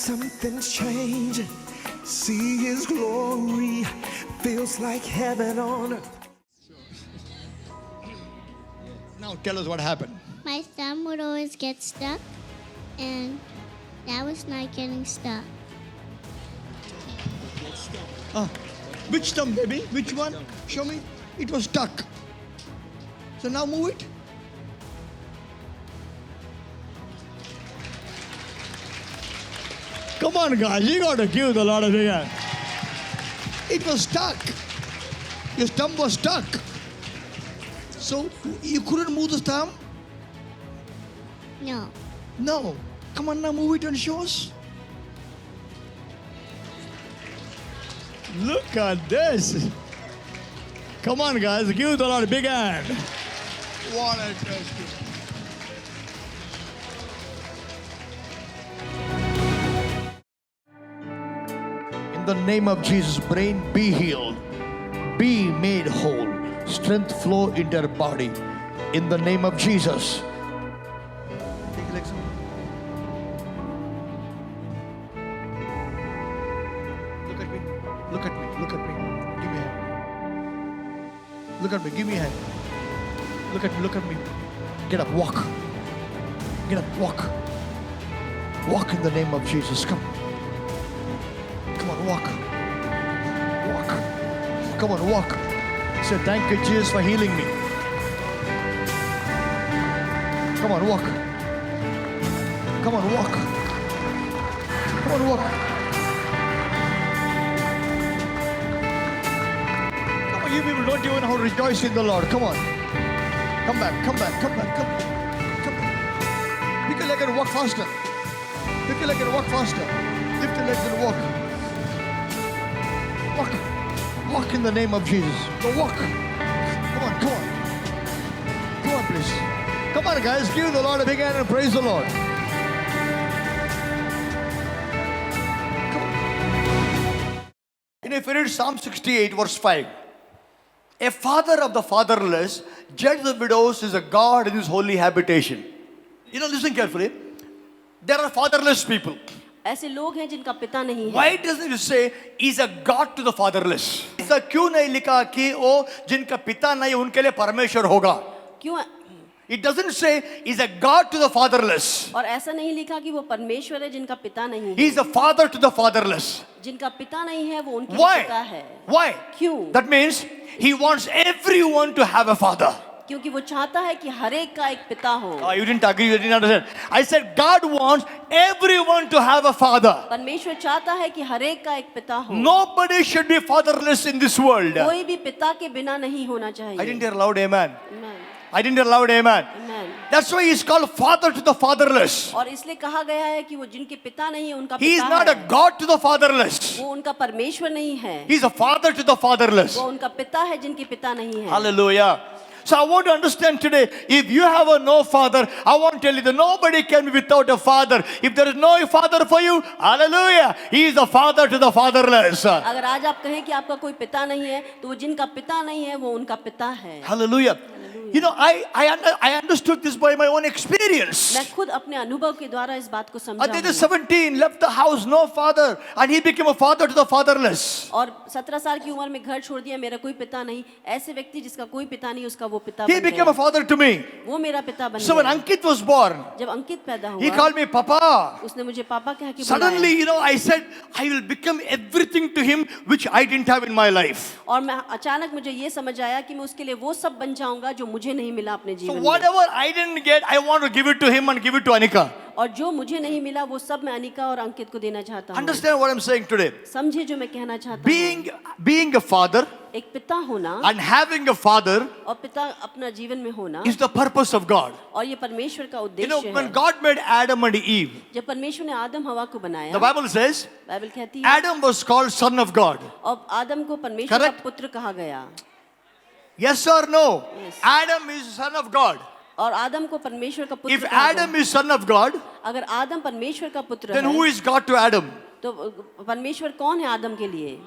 Something's changing. See His glory. Feels like heaven on earth. Now tell us what happened. My thumb would always get stuck, and that was not getting stuck. Which thumb, baby? Which one? Show me. It was stuck. So now move it. Come on, guys. You got to give the Lord a big hand. It was stuck. Your thumb was stuck. So you couldn't move the thumb? No. No. Come on now, move it and show us. Look at this. Come on, guys. Give the Lord a big hand. What a testimony. In the name of Jesus, brain be healed. Be made whole. Strength flow into your body. In the name of Jesus. Take your legs up. Look at me. Look at me. Look at me. Give me a hand. Look at me. Give me a hand. Look at me. Look at me. Get up. Walk. Get up. Walk. Walk in the name of Jesus. Come. Come on. Walk. Walk. Come on. Walk. Say thank you, Jesus, for healing me. Come on. Walk. Come on. Walk. Come on. Walk. You people don't even know how to rejoice in the Lord. Come on. Come back, come back, come back, come back. Come back. Pick your leg and walk faster. Pick your leg and walk faster. Lift your legs and walk. Walk. Walk in the name of Jesus. Go walk. Come on, come on. Come on, please. Come on, guys. Give the Lord a big hand and praise the Lord. Come on. If you read Psalm 68, verse 5. A father of the fatherless, judge the widows, is a God in his holy habitation. You know, listen carefully. There are fatherless people. ऐसे लोग हैं जिनका पिता नहीं है. Why doesn't it say is a God to the fatherless? ऐसा क्यों नहीं लिखा कि वो जिनका पिता नहीं उनके लिए परमेश्वर होगा? क्यों? It doesn't say is a God to the fatherless. और ऐसा नहीं लिखा कि वो परमेश्वर है जिनका पिता नहीं है. He is a father to the fatherless. जिनका पिता नहीं है वो उनके Why? पिता है. Why? क्यों? That means he wants everyone to have a father. क्योंकि वो चाहता है कि हर एक का एक पिता हो. You didn't agree, you didn't understand. I said God wants everyone to have a father. परमेश्वर चाहता है कि हर एक का एक पिता हो. Nobody should be fatherless in this world. कोई भी पिता के बिना नहीं होना चाहिए. I didn't hear loud amen. Amen. I didn't hear loud amen. Amen. That's why he's called father to the fatherless. और इसलिए कहा गया है कि वो जिनके पिता नहीं है उनका He is पिता not a है. God to the fatherless. वो उनका परमेश्वर नहीं है. He's a father to the fatherless. वो उनका पिता है जिनके पिता नहीं है. Hallelujah. So I want to understand today, if you have a no father, I want to tell you that nobody can be without a father. If there is no father for you, hallelujah, he is the father to the fatherless. अगर आज आप कहें कि आपका कोई पिता नहीं है तो वो जिनका पिता नहीं है वो उनका पिता है. Hallelujah. You know, I understood this by my own experience. मैं खुद अपने अनुभव के द्वारा इस बात को समझा At the age of हूँ. 17, left the house, no father, and he became a father to the fatherless. और 17 साल की उम्र में घर छोड़ दिया, मेरा कोई पिता नहीं. ऐसे व्यक्ति जिसका कोई पिता नहीं उसका वो पिता He बन became a गया. father to me. वो मेरा पिता बन So when गया. Ankit was born, जब अंकित पैदा he हुआ called me Papa. उसने मुझे पापा कह के Suddenly, बुलाया. you know, I said, I will become everything to him which I didn't have in my life. और मैं अचानक मुझे ये समझ आया कि मैं उसके लिए वो सब बन जाऊंगा जो मुझे नहीं मिला अपने So जीवन में. whatever I didn't get, I want to give it to him and give it to Anika. और जो मुझे नहीं मिला वो सब मैं अनिका और अंकित को देना चाहता हूँ. Understand what I'm saying today? समझे जो मैं कहना चाहता हूँ. Being a father एक पिता होना and having a father और पिता अपना जीवन में होना is the purpose of God. और ये परमेश्वर का You know, उद्देश्य when है. God made Adam and Eve, जब परमेश्वर ने आदम हवा को बनाया, the Bible says बाइबल कहती है, Adam was called son of God. और आदम को परमेश्वर का Correct? पुत्र कहा गया. Yes or no? Yes. Adam is son of God. और आदम को परमेश्वर का पुत्र If कहा Adam गया. is son of God, अगर आदम परमेश्वर का पुत्र then who है is God to Adam? तो परमेश्वर कौन है आदम के लिए?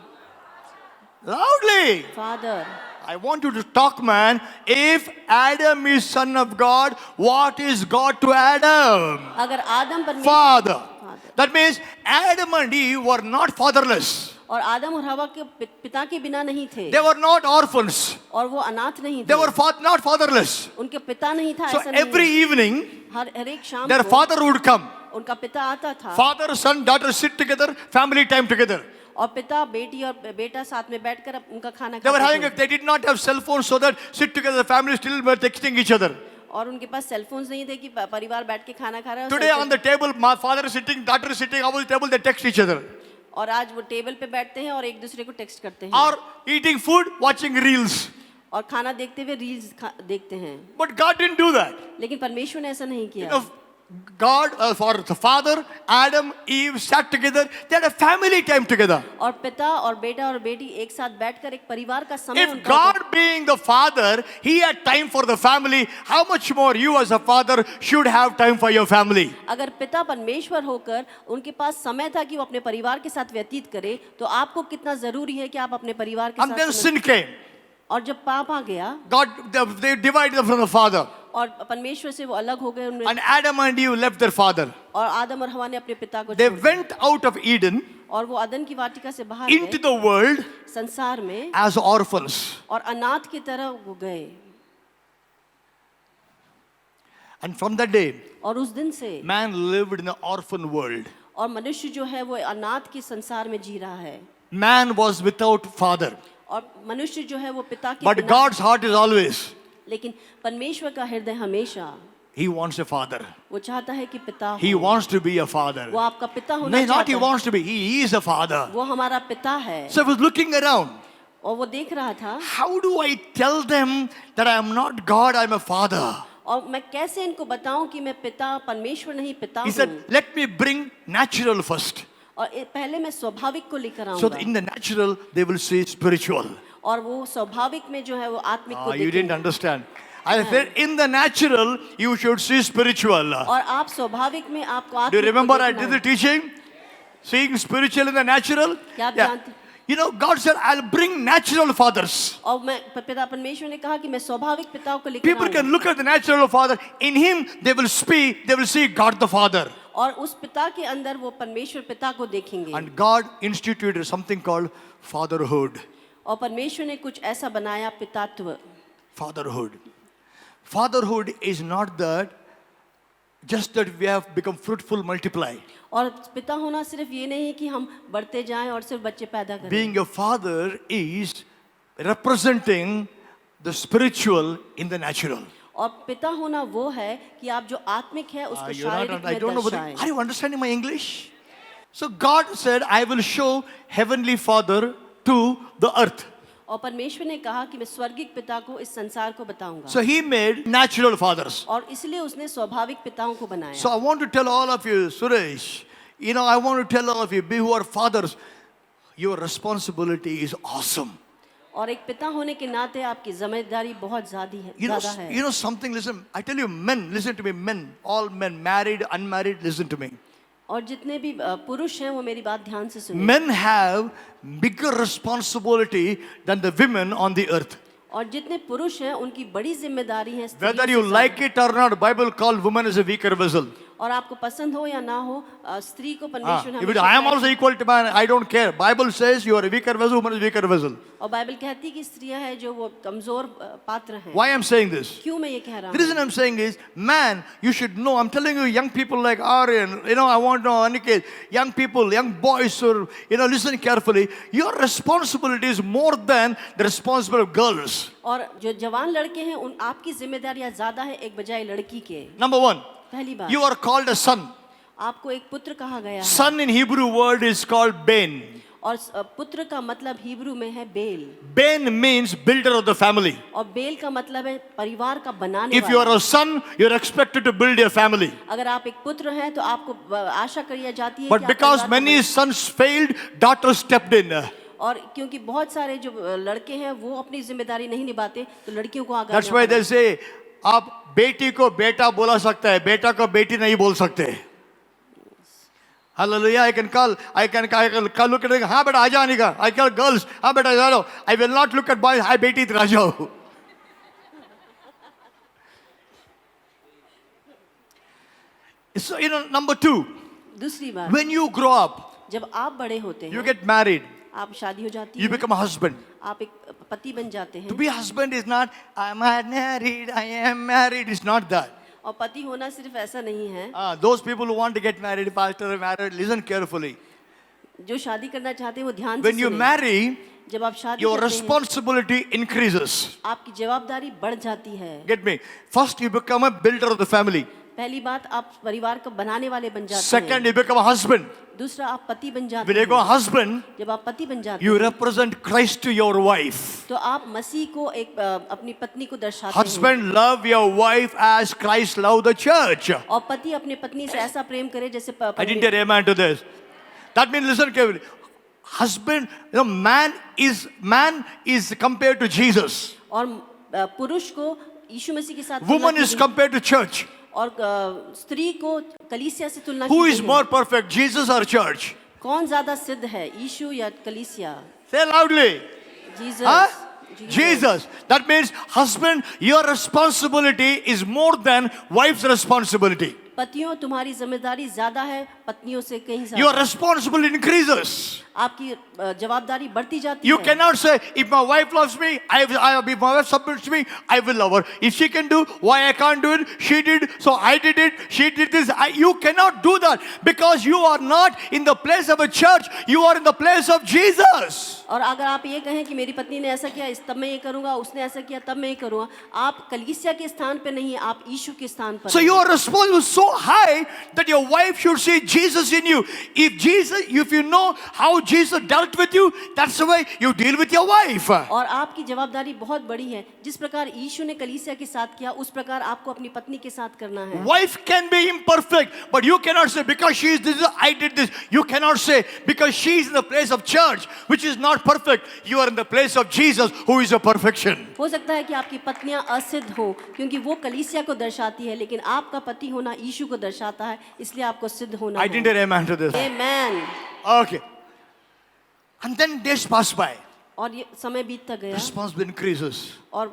Loudly. Father. I want you to talk, man. If Adam is son of God, what is God to Adam? अगर आदम परमेश्वर Father. Father. That means Adam and Eve were not fatherless. और आदम और हवा के पिता के बिना नहीं थे They were not orphans. और वो अनाथ नहीं They थे, were not fatherless. उनके पिता नहीं था, So ऐसा every नहीं evening, हर एक शाम their को father would come. उनका पिता आता था Father, son, daughter sit together, family time together. और पिता बेटी और बेटा साथ में बैठकर उनका खाना They were having, खाते थे they did not have cell phones so that sit together, the family still were texting each other. और उनके पास सेल फोन्स नहीं थे कि परिवार बैठ के खाना खा रहा है और Today on the table, my father is sitting, daughter is sitting, on the table, they text each other. और आज वो टेबल पे बैठते हैं और एक दूसरे को टेक्स्ट करते हैं Or eating food, watching reels. और खाना देखते हुए रील्स देखते हैं, But God didn't do that. लेकिन परमेश्वर ने ऐसा नहीं You किया। know, God, for the father, Adam, Eve sat together. They had a family time together. और पिता और बेटा और बेटी एक साथ बैठकर एक परिवार का समय If उनका God being the father, he had time for the family, how much more you as a father should have time for your family? अगर पिता परमेश्वर होकर उनके पास समय था कि वो अपने परिवार के साथ व्यतीत करे, तो आपको कितना जरूरी है कि आप अपने परिवार के And then साथ sin came. और जब पाप आ गया God, they divided them from the father. और परमेश्वर से वो अलग हो गए उनमें And Adam and Eve left their father. और आदम और हवा ने अपने पिता को They छोड़ दिया। went out of Eden और वो अदन की वाटिका से बाहर into गए the world संसार में as orphans. और अनाथ की तरह वो गए And from that day, और उस दिन से man lived in an orphan world. और मनुष्य जो है वो अनाथ के संसार में जी रहा है Man was without father. और मनुष्य जो है वो पिता के But बिना- God's heart is always, लेकिन परमेश्वर का हृदय हमेशा he wants a father. वो चाहता है कि पिता He हो, wants to be a father. वो आपका पिता होना No, not चाहता he है, wants to be, he is a father. वो हमारा पिता है। So I was looking around. और वो देख रहा था How do I tell them that I am not God, I am a father? और मैं कैसे इनको बताऊं कि मैं पिता परमेश्वर नहीं पिता He हूँ। said, let me bring natural first. और पहले मैं स्वाभाविक को लेकर So आऊंगा in the natural, they will see spiritual. और वो स्वाभाविक में जो है वो आत्मिक को You didn't देखेंगे understand. I said, in the natural, you should see spiritual. और आप स्वाभाविक में आपको Do you आत्मिक को remember I देखना did है। the teaching? Seeing spiritual in the natural? क्या आप Yeah. जानते- You know, God said, I'll bring natural fathers. और मैं पिता परमेश्वर ने कहा कि मैं स्वाभाविक पिताओं को लेकर People आऊंगा can look at the natural father. In him, they will speak, they will see God the Father. और उस पिता के अंदर वो परमेश्वर पिता को देखेंगे And God instituted something called fatherhood. और परमेश्वर ने कुछ ऐसा बनाया पितात्व। Fatherhood. Fatherhood is not that just that we have become fruitful, multiply. और पिता होना सिर्फ ये नहीं है कि हम बढ़ते जाएं और सिर्फ बच्चे पैदा करें। Being a father is representing the spiritual in the natural. और पिता होना वो है कि आप जो आत्मिक है उसको You're not, शारीरिक I में don't know whether, दर्शाएं। are you understanding my English? So God said, I will show Heavenly Father to the earth. और परमेश्वर ने कहा कि मैं स्वर्गिक पिता को इस संसार को बताऊंगा। So He made natural fathers. और इसलिए उसने स्वाभाविक पिताओं को बनाया। So I want to tell all of you, Suresh, you know, I want to tell all of you, who are fathers, your responsibility is awesome. और एक पिता होने के नाते आपकी जिम्मेदारी बहुत ज्यादा है। You know something, listen, I tell you men, listen to me, men, all men, married, unmarried, listen to me. और जितने भी पुरुष हैं वो मेरी बात ध्यान से सुनिए। Men have bigger responsibility than the women on the earth. और जितने पुरुष हैं उनकी बड़ी जिम्मेदारी है स्त्रियों Whether से you ज्यादा। like it or not, Bible called woman as a weaker vessel. और आपको पसंद हो या ना हो स्त्री को परमेश्वर ने If it, I am हमेशा also equal to man, I don't care. Bible says you are a weaker vessel, woman is a weaker vessel. और बाइबल कहती है कि स्त्रियां हैं जो वो कमजोर पात्र हैं। Why I am saying this? क्यों मैं ये कह रहा The हूँ? reason I'm saying is, man, you should know. I'm telling you, young people like Aryan, you know, I want to know, Aniket, young people, young boys, or you know, listen carefully. Your responsibility is more than the responsibility of girls. और जो जवान लड़के हैं उन आपकी जिम्मेदारियां ज्यादा है एक बजाय लड़की के। Number one, पहली बात you are called a son. आपको एक पुत्र कहा गया है Son in Hebrew word is called Ben. और पुत्र का मतलब हिब्रू में है Bel Ben means builder of the family. और बेल का मतलब है परिवार का बनाने If you are वाला। a son, you're expected to build your family. अगर आप एक पुत्र हैं तो आपको आशा करी जाती है But कि आप because परिवार को many sons failed, daughters stepped in. और क्योंकि बहुत सारे जो लड़के हैं वो अपनी जिम्मेदारी नहीं निभाते तो लड़कियों को आगे That's आना why पड़ा। they say, आप बेटी को बेटा बोला सकता है, बेटा को बेटी नहीं बोल सकते. Hallelujah! I can call look at it. हाँ बेटा आजा आनेगा. I call girls. हाँ बेटा आ जाओ. I will not look at boys. Hi बेटी इधर आ जाओ. So you know, number two, दूसरी बात, when you grow up, जब आप बड़े होते you हैं, get married, आप शादी हो जाती you है, become a husband. आप एक पति बन जाते To हैं. be a husband is not, I'm married, I am married. It's not that. और पति होना सिर्फ ऐसा नहीं है. Those people who want to get married, pastor, married, listen carefully. जो शादी करना चाहते हैं वो ध्यान से When you सुनें. marry, जब आप शादी your करते हैं, responsibility increases. आपकी जवाबदारी बढ़ जाती है. Get me? First, you become a builder of the family. पहली बात, आप परिवार को बनाने वाले बन जाते Second, हैं. you become a husband. दूसरा, आप पति बन जाते When you become a हैं. husband, जब आप पति बन जाते you हैं, represent Christ to your wife. तो आप मसीह को एक अपनी पत्नी को दर्शाते हैं. Husband, love your wife as Christ loved the church. और पति अपने पत्नी से ऐसा प्रेम करे जैसे I didn't hear amen to this. That means, listen carefully. Husband, man is compared to Jesus. और पुरुष को यीशु मसीह के साथ Woman तुलना is की गई। compared to church. और स्त्री को कलीसिया से तुलना Who की is गई है। more perfect, Jesus or church? कौन ज्यादा सिद्ध है, यीशु या कलीसिया? Say loudly. Jesus. Huh? Jesus. That means, husband, your responsibility is more than wife's responsibility. पतियों, तुम्हारी जिम्मेदारी ज्यादा है पत्नियों से कहीं Your ज्यादा। responsibility increases. आपकी जवाबदारी बढ़ती जाती You है। cannot say, if my wife loves me, if my wife submits to me, I will love her. If she can do, why I can't do it? She did, so I did it. She did this. You cannot do that because you are not in the place of a church. You are in the place of Jesus. और अगर आप ये कहें कि मेरी पत्नी ने ऐसा किया, इस तब मैं ये करूंगा, उसने ऐसा किया तब मैं ये करूंगा, आप कलीसिया के स्थान पे नहीं, आप यीशु के स्थान पर So हैं। you are responsible so high that your wife should see Jesus in you. If you know how Jesus dealt with you, that's the way you deal with your wife. और आपकी जवाबदारी बहुत बड़ी है, जिस प्रकार यीशु ने कलीसिया के साथ किया उस प्रकार आपको अपनी पत्नी के साथ करना है। Wife can be imperfect, but you cannot say because she is this, I did this. You cannot say because she is in the place of church, which is not perfect. You are in the place of Jesus, who is a perfection. हो सकता है कि आपकी पत्नियां असिद्ध हो क्योंकि वो कलीसिया को दर्शाती है, लेकिन आपका पति होना यीशु को दर्शाता है, इसलिए आपको सिद्ध होना I है। didn't hear amen to this. Amen. Okay. And then days pass by. और ये समय बीतता गया Responsibility increases. और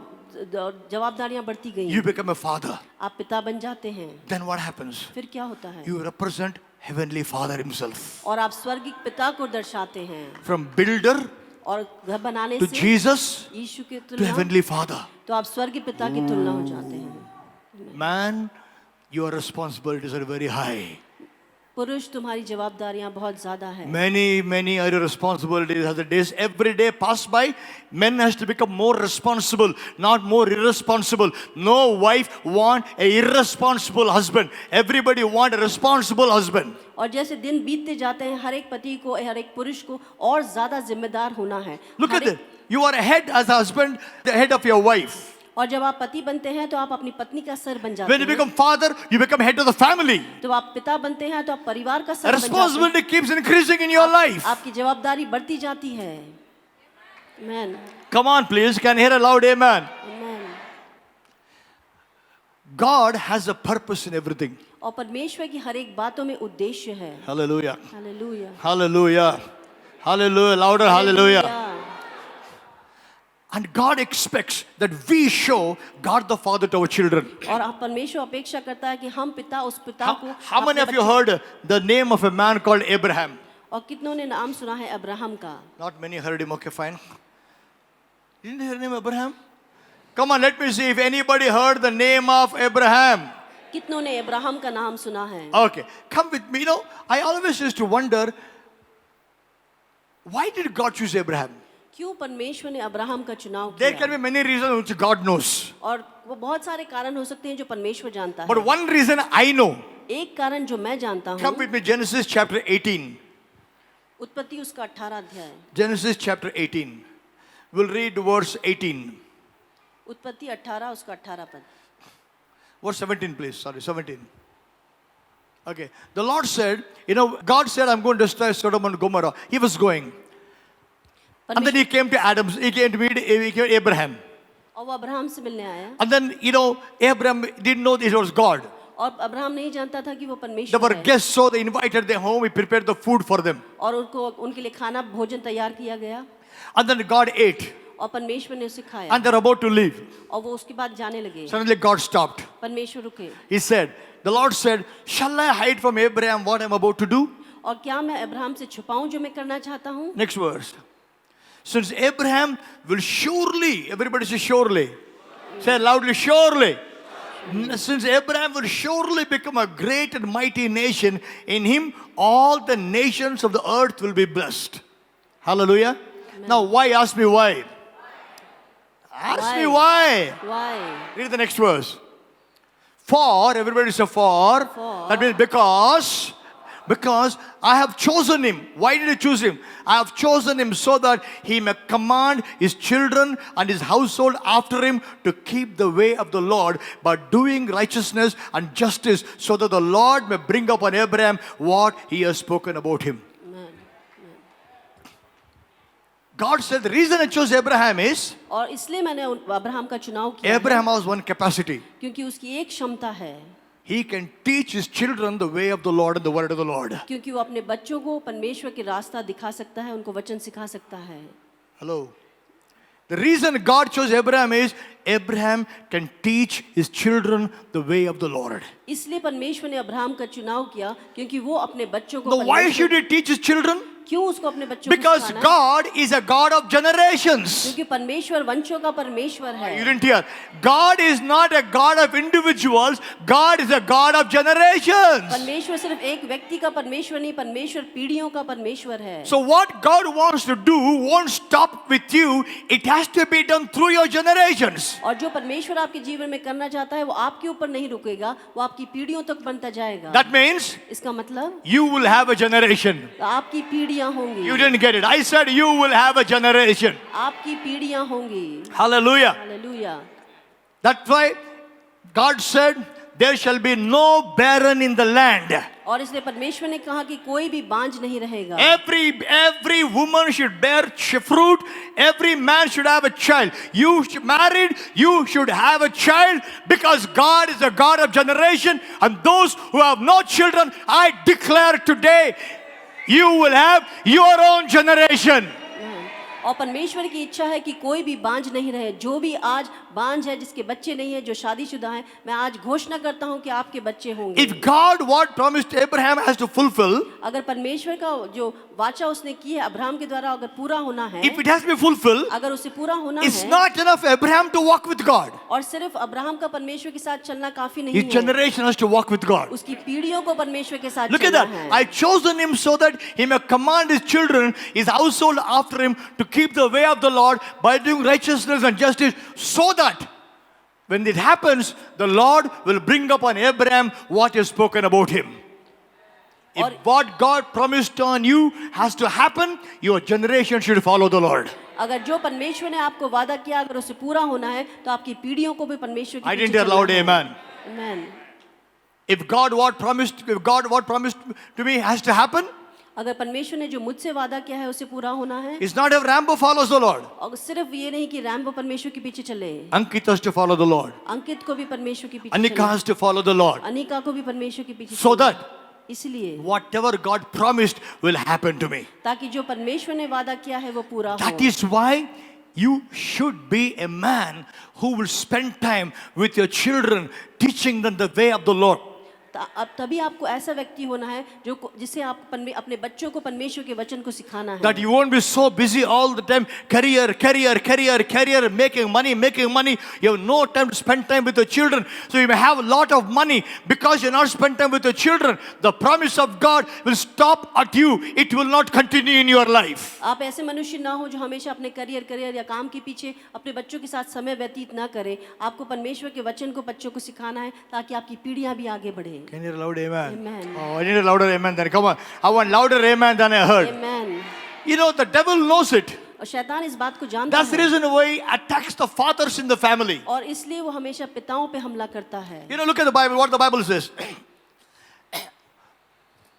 जवाबदारियां बढ़ती गई। You become a father. आप पिता बन जाते हैं। Then what happens? फिर क्या होता है? You represent Heavenly Father Himself. और आप स्वर्गिक पिता को दर्शाते हैं। From builder और घर बनाने to से Jesus यीशु के to तुलना, Heavenly Father. तो आप स्वर्गीय पिता की तुलना हो जाते हैं। Man, your responsibilities are very high. पुरुष, तुम्हारी जवाबदारियां बहुत ज्यादा है। Many are your responsibilities. As the days every day pass by, men has to become more responsible, not more irresponsible. No wife want a irresponsible husband. Everybody want a responsible husband. और जैसे दिन बीतते जाते हैं, हर एक पति को, हर एक पुरुष को और ज्यादा जिम्मेदार होना है। Look at her it. You are a head as a husband, the head of your wife. और जब आप पति बनते हैं तो आप अपनी पत्नी का सर बन जाते When you हैं। become father, you become head of the family. जब आप पिता बनते हैं तो आप परिवार का सर बन जाते हैं। Responsibility keeps increasing in your life. आपकी जवाबदारी बढ़ती जाती है। आमेन। Come on, please. Can I hear a loud amen? Amen. God has a purpose in everything. और परमेश्वर की हर एक बातों में उद्देश्य है। Hallelujah. Hallelujah. Hallelujah. Hallelujah. Louder hallelujah. And God expects that we show God the Father to our children. और आप परमेश्वर अपेक्षा करता है कि हम पिता उस पिता को How many अपने of you बच्चों- heard the name of a man called Abraham? और कितनों ने नाम सुना है अब्राहम का? Not many heard him. Okay, fine. You didn't hear the name Abraham? Come on, let me see if anybody heard the name of Abraham. कितनों ने Abraham का नाम सुना है? Okay, come with me. You know, I always used to wonder, why did God choose Abraham? क्यों परमेश्वर ने Abraham का चुनाव There can किया? be many reasons which God knows. और वो बहुत सारे कारण हो सकते हैं जो परमेश्वर जानता But है। one reason I know. एक कारण जो मैं जानता Come हूँ, with me, Genesis chapter 18. उत्पत्ति उसका 18 अध्याय। Genesis chapter 18. We'll read verse 18. उत्पत्ति 18 उसका 18 पद। Verse 17, please. Sorry, 17. Okay. The Lord said, God said, I'm going to destroy Sodom and Gomorrah. He was going. And then he came to Abraham. और वो Abraham से मिलने आया And then, Abraham didn't know it was God. और Abraham नहीं जानता था कि वो They परमेश्वर were है। guests, so they invited them home. He prepared the food for them. और उनको उनके लिए खाना भोजन तैयार किया गया And then God ate. और परमेश्वर ने उसे खाया And they're about to leave. और वो उसके बाद जाने लगे। Suddenly God stopped. परमेश्वर रुके। He said, the Lord said, "Shall I hide from Abraham what I'm about to do?" और क्या मैं अब्राहम से छुपाऊं जो मैं करना चाहता हूं? Next verse. Since Abraham will surely, everybody say surely. Say loudly, surely. Since Abraham will surely become a great and mighty nation, in him all the nations of the earth will be blessed. Hallelujah. Now, why? Ask me why. Ask me why. Why? Read the next verse. For, everybody say for. That means because I have chosen him. Why did I choose him? I have chosen him so that he may command his children and his household after him to keep the way of the Lord by doing righteousness and justice, so that the Lord may bring upon Abraham what he has spoken about him. God said the reason I chose Abraham is और इसलिए मैंने Abraham का चुनाव किया Abraham has one capacity. क्योंकि उसकी एक क्षमता है, He can teach his children the way of the Lord and the word of the Lord. क्योंकि वो अपने बच्चों को परमेश्वर के रास्ता दिखा सकता है, उनको वचन सिखा सकता है. Hello. The reason God chose Abraham is Abraham can teach his children the way of the Lord. इसलिए परमेश्वर ने अब्राहम का चुनाव किया क्योंकि वो अपने बच्चों को Now, why परमेश्वर- should he teach his children? क्यों उसको अपने बच्चों को Because सिखाना है? God is a God of generations. क्योंकि परमेश्वर वंशों का परमेश्वर है. You didn't hear. God is not a God of individuals. God is a God of generations. परमेश्वर सिर्फ एक व्यक्ति का परमेश्वर नहीं, परमेश्वर पीढ़ियों का परमेश्वर है. So what God wants to do won't stop with you. It has to be done through your generations. और जो परमेश्वर आपके जीवन में करना चाहता है वो आपके ऊपर नहीं रुकेगा, वो आपकी पीढ़ियों तक बनता जाएगा. That means इसका मतलब you will have a generation. आपकी पीढ़ियां होंगी. You didn't get it. I said you will have a generation. आपकी पीढ़ियां होंगी. Hallelujah. Hallelujah. That's why God said there shall be no barren in the land. और इसलिए परमेश्वर ने कहा कि कोई भी बांझ नहीं रहेगा. Every woman should bear fruit. Every man should have a child. You married, you should have a child, because God is a God of generation. And those who have no children, I declare today, you will have your own generation. और परमेश्वर की इच्छा है कि कोई भी बांझ नहीं रहे. जो भी आज बांझ है, जिसके बच्चे नहीं है, जो शादीशुदा है, मैं आज घोषणा करता हूं कि आपके बच्चे होंगे. If God what promised Abraham has to fulfill, अगर परमेश्वर का जो वाचा उसने की है अब्राहम के द्वारा अगर पूरा होना है, if it has to be fulfilled, अगर उसे पूरा होना it's है, not enough for Abraham to walk with God. और सिर्फ अब्राहम का परमेश्वर के साथ चलना काफी नहीं His है. generation has to walk with God. उसकी पीढ़ियों को परमेश्वर के साथ Look at चलना that. है. I chosen him so that he may command his children, his household after him, to keep the way of the Lord by doing righteousness and justice, so that when it happens, the Lord will bring upon Abraham what is spoken about him. If what God promised on you has to happen, your generation should follow the Lord. अगर जो परमेश्वर ने आपको वादा किया अगर उसे पूरा होना है तो आपकी पीढ़ियों को भी परमेश्वर के I पीछे didn't hear चलना loud है. amen. Amen. If God what promised to me has to happen, अगर परमेश्वर ने जो मुझसे वादा किया है उसे पूरा होना है. it's not if Rambo follows the Lord. और सिर्फ ये नहीं कि रैम्बो परमेश्वर के पीछे चले, Ankit has to follow the Lord. अंकित को भी परमेश्वर के पीछे Anika चले, has to follow the Lord. Anika को भी परमेश्वर के पीछे So चले. that इसलिए whatever God promised will happen to me. ताकि जो परमेश्वर ने वादा किया है वो पूरा That हो. is why you should be a man who will spend time with your children, teaching them the way of the Lord. अब तभी आपको ऐसा व्यक्ति होना है जिसे आप अपने बच्चों को परमेश्वर के वचन को सिखाना है. That you won't be so busy all the time, career, making money. You have no time to spend time with your children. So you may have a lot of money because you're not spend time with your children. The promise of God will stop at you. It will not continue in your life. आप ऐसे मनुष्य ना हो जो हमेशा अपने career या काम के पीछे अपने बच्चों के साथ समय व्यतीत ना करें. आपको परमेश्वर के वचन को बच्चों को सिखाना है ताकि आपकी पीढ़ियां भी आगे बढ़े. Can you hear a loud amen? Amen. Oh, I need a louder amen then. Come on. I want louder amen than I heard. Amen. You know, the devil knows it. और शैतान इस बात को जानता That's the है reason why he attacks the fathers in the family. और इसलिए वो हमेशा पिताओं पे हमला करता है. You know, look at the Bible, what the Bible says.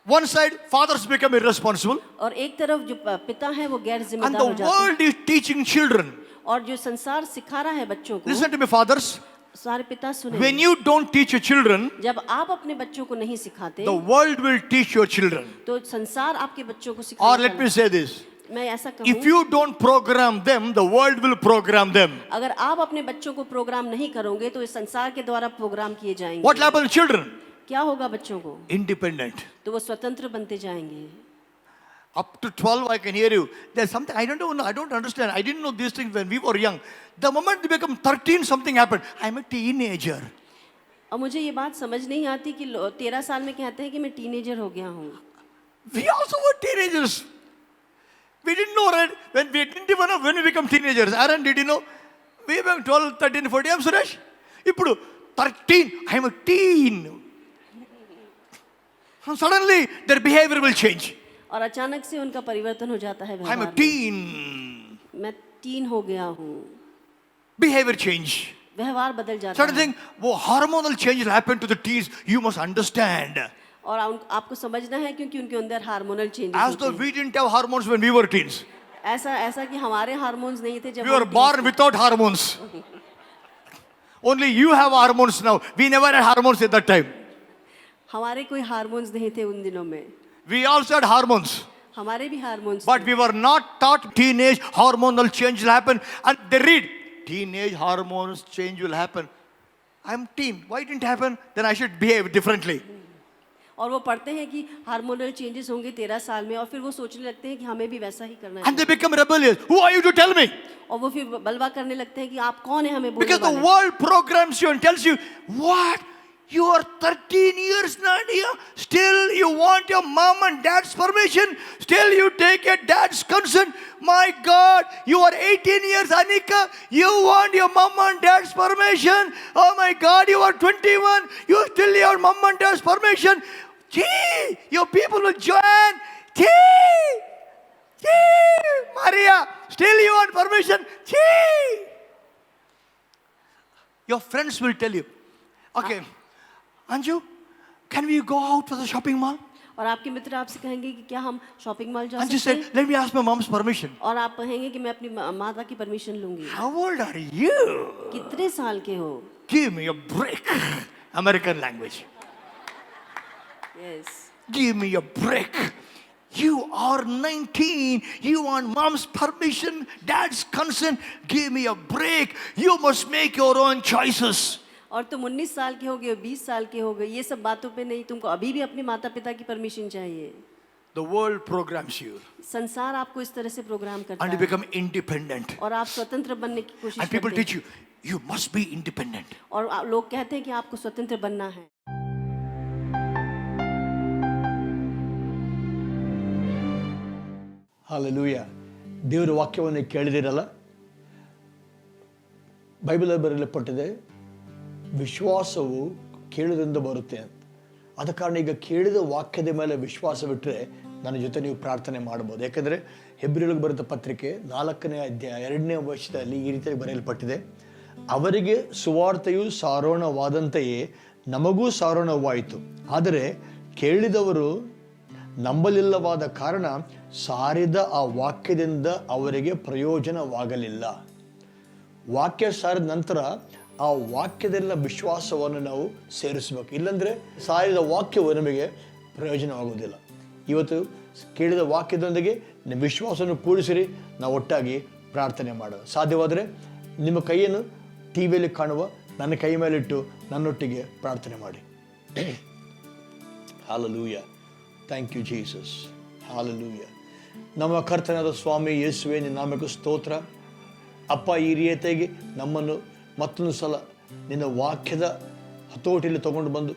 One side, fathers become irresponsible, और एक तरफ जो पिता है वो गैर and जिम्मेदार the हो जाते हैं. world is teaching children. और जो संसार सिखा रहा है बच्चों को, Listen to me, fathers. सारे पिता सुने. When you don't teach your children, जब आप अपने बच्चों को नहीं सिखाते the world will teach your children. तो संसार आपके बच्चों को Or सिखाता let me say this. मैं ऐसा If कहूँ, you don't program them, the world will program them. अगर आप अपने बच्चों को प्रोग्राम नहीं करोगे तो इस संसार के द्वारा प्रोग्राम किए जाएंगे. What will happen to children? क्या होगा बच्चों को? Independent. तो वो स्वतंत्र बनते जाएंगे. Up to 12, I can hear you. There's something, I don't understand. I didn't know these things when we were young. The moment they become 13, something happened. I'm a teenager. और मुझे ये बात समझ नहीं आती कि 13 साल में कहते हैं कि मैं टीनेजर हो गया हूँ. We also were teenagers. We didn't know, right? When we didn't even know when we become teenagers. Aaron, did you know? We were 12, 13, 14. I'm Suresh. Ippudu 13, I'm a teen. And suddenly, their behavior will change. और अचानक से उनका परिवर्तन हो जाता है I'm व्यवहार a में. teen. मैं टीन हो गया हूँ. Behavior change. व्यवहार बदल जाता Certain है. thing, वो hormonal change will happen to the teens. You must understand. और आपको समझना है क्योंकि उनके अंदर hormonal changes As though we didn't have hormones when we were teens. ऐसा कि हमारे हार्मोन्स नहीं थे जब We were born without hormones. Only you have hormones now. We never had hormones at that time. हमारे कोई हार्मोन्स नहीं थे उन दिनों में. We also had hormones. हमारे भी हार्मोन्स But थे. we were not taught teenage hormonal change will happen. And they read, teenage hormones change will happen. I'm teen. Why didn't it happen? Then I should behave differently. और वो पढ़ते हैं कि hormonal changes होंगे 13 साल में और फिर वो सोचने लगते हैं कि हमें भी वैसा ही करना And they है. become rebellious. Who are you to tell me? और वो फिर बलवा करने लगते हैं कि आप कौन है हमें बोलने Because the वाले. world programs you and tells you, what? You are 13 years, Nadia. Still you want your mom and dad's permission. Still you take your dad's consent. My God, you are 18 years, Anika. You want your mom and dad's permission. Oh my God, you are 21. You still your mom and dad's permission. Gee, your people will join. Gee, Maria, still you want permission. Gee. Your friends will tell you, okay, Anju, can we go out to the shopping mall? और आपके मित्र आपसे कहेंगे कि क्या हम shopping mall जा Anju सकते said, हैं. let me ask my mom's permission. और आप कहेंगे कि मैं अपनी माता की परमिशन लूंगी. How old are you? कितने साल के हो? Give me a break. American language. Yes. Give me a break. You are 19. You want mom's permission, dad's consent. Give me a break. You must make your own choices. और तुम 19 साल के हो गए, 20 साल के हो गए, ये सब बातों पे नहीं, तुमको अभी भी अपने माता पिता की परमिशन चाहिए. The world programs you. संसार आपको इस तरह से प्रोग्राम करता And you है become independent. और आप स्वतंत्र बनने की कोशिश And people करते teach हैं. you, you must be independent. और लोग कहते हैं कि आपको स्वतंत्र बनना है. ಹಾಲೆಲೂಯ. ದೇವರ ವಾಕ್ಯವನ್ನು ಕೇಳಿದಿರಲ್ಲ. ಬೈಬಲಲ್ಲಿ ಬರೆಯಲ್ಪಟ್ಟಿದೆ, ವಿಶ್ವಾಸವು ಕೇಳುವುದರಿಂದ ಬರುತ್ತೆ ಅಂತ. ಆದ ಕಾರಣ ಈಗ ಕೇಳಿದ ವಾಕ್ಯದ ಮೇಲೆ ವಿಶ್ವಾಸವಿಟ್ಟರೆ ನನ್ನ ಜೊತೆ ನೀವು ಪ್ರಾರ್ಥನೆ ಮಾಡ್ಬೋದು. ಯಾಕೆಂದರೆ ಹೆಬ್ರಿಯರಿಗೆ ಬರೆದ ಪತ್ರಿಕೆ 4ನೇ ಅಧ್ಯಾಯ 2ನೇ ವಚನದಲ್ಲಿ ಈ ರೀತಿಯಾಗಿ ಬರೆಯಲ್ಪಟ್ಟಿದೆ, ಅವರಿಗೆ ಸುವಾರ್ತೆಯು ಸಾರೋಣವಾದಂತೆಯೇ ನಮಗೂ ಸಾರೋಣವಾಯಿತು, ಆದರೆ ಕೇಳಿದವರು ನಂಬಲಿಲ್ಲವಾದ ಕಾರಣ ಸಾರಿದ ಆ ವಾಕ್ಯದಿಂದ ಅವರಿಗೆ ಪ್ರಯೋಜನವಾಗಲಿಲ್ಲ. ವಾಕ್ಯ ಸಾರಿದ ನಂತರ ಆ ವಾಕ್ಯದಲ್ಲಿನ ವಿಶ್ವಾಸವನ್ನು ನಾವು ಸೇರಿಸಬೇಕು. ಇಲ್ಲಾಂದರೆ ಸಾರಿದ ವಾಕ್ಯವು ನಮಗೆ ಪ್ರಯೋಜನವಾಗುವುದಿಲ್ಲ. ಇವತ್ತು ಕೇಳಿದ ವಾಕ್ಯದೊಂದಿಗೆ ನಿಮ್ಮ ವಿಶ್ವಾಸವನ್ನು ಕೂಡಿಸಿರಿ. ನಾವು ಒಟ್ಟಾಗಿ ಪ್ರಾರ್ಥನೆ ಮಾಡೋಣ. ಸಾಧ್ಯವಾದರೆ ನಿಮ್ಮ ಕೈಯನ್ನು ಟಿ ವಿಯಲ್ಲಿ ಕಾಣುವ ನನ್ನ ಕೈ ಮೇಲಿಟ್ಟು ನನ್ನೊಟ್ಟಿಗೆ ಪ್ರಾರ್ಥನೆ ಮಾಡಿ. Hallelujah. Thank you Jesus. Hallelujah. ನಮ್ಮ ಕರ್ತನಾದ ಸ್ವಾಮಿ ಯೇಸುವೆ, ನಿನ್ನ ನಾಮಕ್ಕೆ ಸ್ತೋತ್ರ. ಅಪ್ಪ, ಈ ರೀತಿಯಾಗಿ ನಮ್ಮನ್ನು ಮತ್ತೊಂದು ಸಲ ನಿನ್ನ ವಾಕ್ಯದ ಹತೋಟಿಯಲ್ಲಿ ತಗೊಂಡು ಬಂದು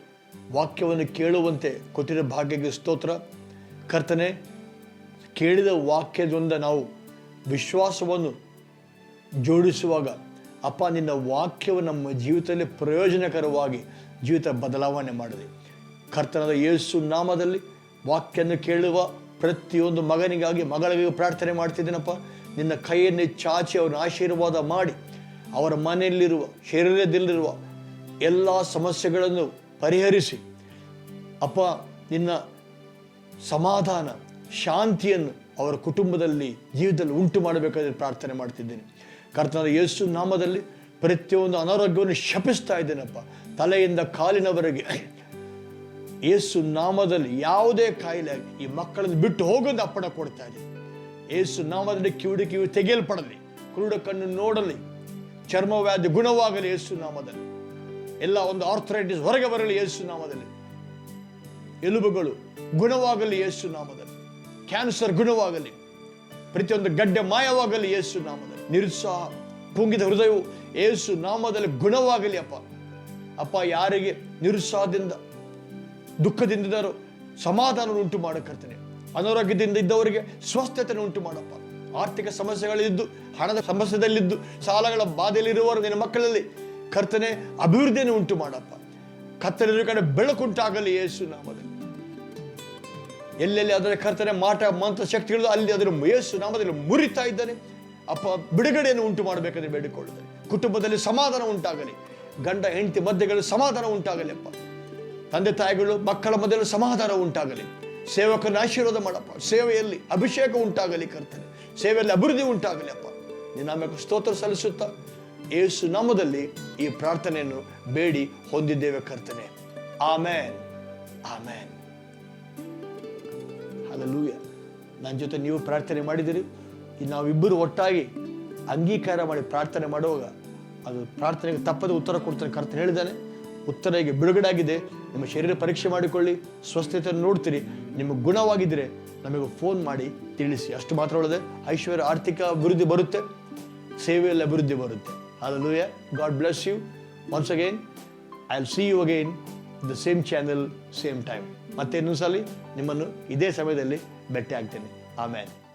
ವಾಕ್ಯವನ್ನು ಕೇಳುವಂತೆ ಕೊಟ್ಟಿರೋ ಭಾಗ್ಯಕ್ಕೆ ಸ್ತೋತ್ರ. ಕರ್ತನೆ, ಕೇಳಿದ ವಾಕ್ಯದಿಂದ ನಾವು ವಿಶ್ವಾಸವನ್ನು ಜೋಡಿಸುವಾಗ ಅಪ್ಪ, ನಿನ್ನ ವಾಕ್ಯವು ನಮ್ಮ ಜೀವಿತದಲ್ಲಿ ಪ್ರಯೋಜನಕರವಾಗಿ ಜೀವಿತ ಬದಲಾವಣೆ ಮಾಡಿದೆ. ಕರ್ತನಾದ ಯೇಸು ನಾಮದಲ್ಲಿ ವಾಕ್ಯವನ್ನು ಕೇಳುವ ಪ್ರತಿಯೊಂದು ಮಗನಿಗಾಗಿ ಮಗಳಿಗೆ ಪ್ರಾರ್ಥನೆ ಮಾಡ್ತಿದ್ದೀನಪ್ಪ. ನಿನ್ನ ಕೈಯನ್ನು ಚಾಚಿ ಅವರನ್ನು ಆಶೀರ್ವಾದ ಮಾಡಿ ಅವರ ಮನೆಯಲ್ಲಿರುವ ಶರೀರದಲ್ಲಿರುವ ಎಲ್ಲ ಸಮಸ್ಯೆಗಳನ್ನು ಪರಿಹರಿಸಿ ಅಪ್ಪ, ನಿನ್ನ ಸಮಾಧಾನ ಶಾಂತಿಯನ್ನು ಅವರ ಕುಟುಂಬದಲ್ಲಿ ಜೀವಿತದಲ್ಲಿ ಉಂಟು ಮಾಡಬೇಕಾದ್ರೆ ಪ್ರಾರ್ಥನೆ ಮಾಡ್ತಿದ್ದೇನೆ. ಕರ್ತನಾದ ಯೇಸು ನಾಮದಲ್ಲಿ ಪ್ರತಿಯೊಂದು ಅನಾರೋಗ್ಯವನ್ನು ಶಪಿಸ್ತಾ ಇದ್ದೇನಪ್ಪ. ತಲೆಯಿಂದ ಕಾಲಿನವರೆಗೆ ಯೇಸು ನಾಮದಲ್ಲಿ ಯಾವುದೇ ಕಾಯಿಲೆ ಈ ಮಕ್ಕಳನ್ನು ಬಿಟ್ಟು ಹೋಗೋದು ಅಪ್ಪಣ ಕೊಡ್ತಾ ಇದೆ. ಯೇಸು ನಾಮದಲ್ಲಿ ಕಿವಿ ತೆಗೆಯಲ್ಪಡಲಿ, ಕುರುಡ ಕಣ್ಣು ನೋಡಲಿ, ಚರ್ಮವ್ಯಾಧಿ ಗುಣವಾಗಲಿ ಯೇಸು ನಾಮದಲ್ಲಿ. ಎಲ್ಲ ಒಂದು ಆರ್ಥರೈಟಿಸ್ ಹೊರಗೆ ಬರಲಿ ಯೇಸು ನಾಮದಲ್ಲಿ. ಎಲುಬುಗಳು ಗುಣವಾಗಲಿ ಯೇಸು ನಾಮದಲ್ಲಿ. ಕ್ಯಾನ್ಸರ್ ಗುಣವಾಗಲಿ, ಪ್ರತಿಯೊಂದು ಗಡ್ಡೆ ಮಾಯವಾಗಲಿ ಯೇಸು ನಾಮದಲ್ಲಿ. ನಿರುತ್ಸಾಹ, ಕುಂಗಿದ ಹೃದಯವು ಯೇಸು ನಾಮದಲ್ಲಿ ಗುಣವಾಗಲಿ ಅಪ್ಪ. ಅಪ್ಪ, ಯಾರಿಗೆ ನಿರುತ್ಸಾಹದಿಂದ ದುಃಖದಿಂದಿದ್ದಾರೋ ಸಮಾಧಾನ ಉಂಟು ಮಾಡಕರ್ತೇನೆ. ಅನಾರೋಗ್ಯದಿಂದ ಇದ್ದವರಿಗೆ ಸ್ವಸ್ಥತೆಯನ್ನು ಉಂಟು ಮಾಡಪ್ಪ. ಆರ್ಥಿಕ ಸಮಸ್ಯೆಗಳಿದ್ದು, ಹಣದ ಸಮಸ್ಯೆದಲ್ಲಿದ್ದು, ಸಾಲಗಳ ಬಾಧೆಯಲ್ಲಿರುವವರು ನಿನ್ನ ಮಕ್ಕಳಲ್ಲಿ ಕರ್ತನೆ ಅಭಿವೃದ್ಧಿಯನ್ನು ಉಂಟು ಮಾಡಪ್ಪ. ಕತ್ತಲಿರುವ ಕಡೆ ಬೆಳಕುಂಟಾಗಲಿ ಯೇಸು ನಾಮದಲ್ಲಿ. ಎಲ್ಲೆಲ್ಲಿ ಅದರ ಕರ್ತನೆ ಮಾಟ ಮಂತ್ರ ಶಕ್ತಿಗಳು ಅಲ್ಲಿ ಅದರ ಯೇಸು ನಾಮದಲ್ಲಿ ಮುರಿತಾ ಇದ್ದಾನೆ ಅಪ್ಪ. ಬಿಡುಗಡೆಯನ್ನು ಉಂಟು ಮಾಡಬೇಕಂದ್ರೆ ಬೇಡಿಕೊಳ್ಳುತ್ತಾರೆ. ಕುಟುಂಬದಲ್ಲಿ ಸಮಾಧಾನ ಉಂಟಾಗಲಿ, ಗಂಡ ಹೆಂಡತಿ ಮಧ್ಯೆಗಳು ಸಮಾಧಾನ ಉಂಟಾಗಲಿ ಅಪ್ಪ. ತಂದೆ ತಾಯಿಗಳು ಮಕ್ಕಳ ಮಧ್ಯೆ ಸಮಾಧಾನ ಉಂಟಾಗಲಿ. ಸೇವಕರನ್ನ ಆಶೀರ್ವಾದ ಮಾಡಪ್ಪ. ಸೇವೆಯಲ್ಲಿ ಅಭಿಷೇಕ ಉಂಟಾಗಲಿ ಕರ್ತನೆ, ಸೇವೆಯಲ್ಲಿ ಅಭಿವೃದ್ಧಿ ಉಂಟಾಗಲಿ ಅಪ್ಪ. ನಿನ್ನ ನಾಮಕ್ಕೆ ಸ್ತೋತ್ರ ಸಲ್ಲಿಸುತ್ತಾ ಯೇಸು ನಾಮದಲ್ಲಿ ಈ ಪ್ರಾರ್ಥನೆಯನ್ನು ಬೇಡಿ ಹೊಂದಿದ್ದೇವೆ ಕರ್ತನೆ. ಆಮೇನ್, ಆಮೇನ್, ಹಲ್ಲೆಲೂಯಾ. ನನ್ನ ಜೊತೆ ನೀವು ಪ್ರಾರ್ಥನೆ ಮಾಡಿದಿರಿ. ನಾವಿಬ್ಬರು ಒಟ್ಟಾಗಿ ಅಂಗೀಕಾರ ಮಾಡಿ ಪ್ರಾರ್ಥನೆ ಮಾಡುವಾಗ ಅದು ಪ್ರಾರ್ಥನೆಗೆ ತಪ್ಪದೆ ಉತ್ತರ ಕೊಡ್ತಾನೆ ಕರ್ತನೆ ಹೇಳಿದ್ದಾನೆ. ಉತ್ತರ ಈಗ ಬಿಡುಗಡೆ ಆಗಿದೆ. ನಿಮ್ಮ ಶರೀರ ಪರೀಕ್ಷೆ ಮಾಡಿಕೊಳ್ಳಿ, ಸ್ವಸ್ಥತೆಯನ್ನು ನೋಡ್ತೀರಿ. ನಿಮಗೆ ಗುಣವಾಗಿದ್ದರೆ ನಮಗೆ ಫೋನ್ ಮಾಡಿ ತಿಳಿಸಿ. ಅಷ್ಟು ಮಾತ್ರ ಒಳ್ಳೆದೆ. ಐಶ್ವರ್ಯ, ಆರ್ಥಿಕ ಅಭಿವೃದ್ಧಿ ಬರುತ್ತೆ, ಸೇವೆಯಲ್ಲಿ ಅಭಿವೃದ್ಧಿ ಬರುತ್ತೆ. Hallelujah. God bless you. Once again, I'll see you again the same channel, same time. ಮತ್ತೆ ಇನ್ನೊಂದು ಸಲ ನಿಮ್ಮನ್ನು ಇದೇ ಸಮಯದಲ್ಲಿ ಭೇಟಿ ಆಗ್ತೇನೆ. ಆಮೇನ್.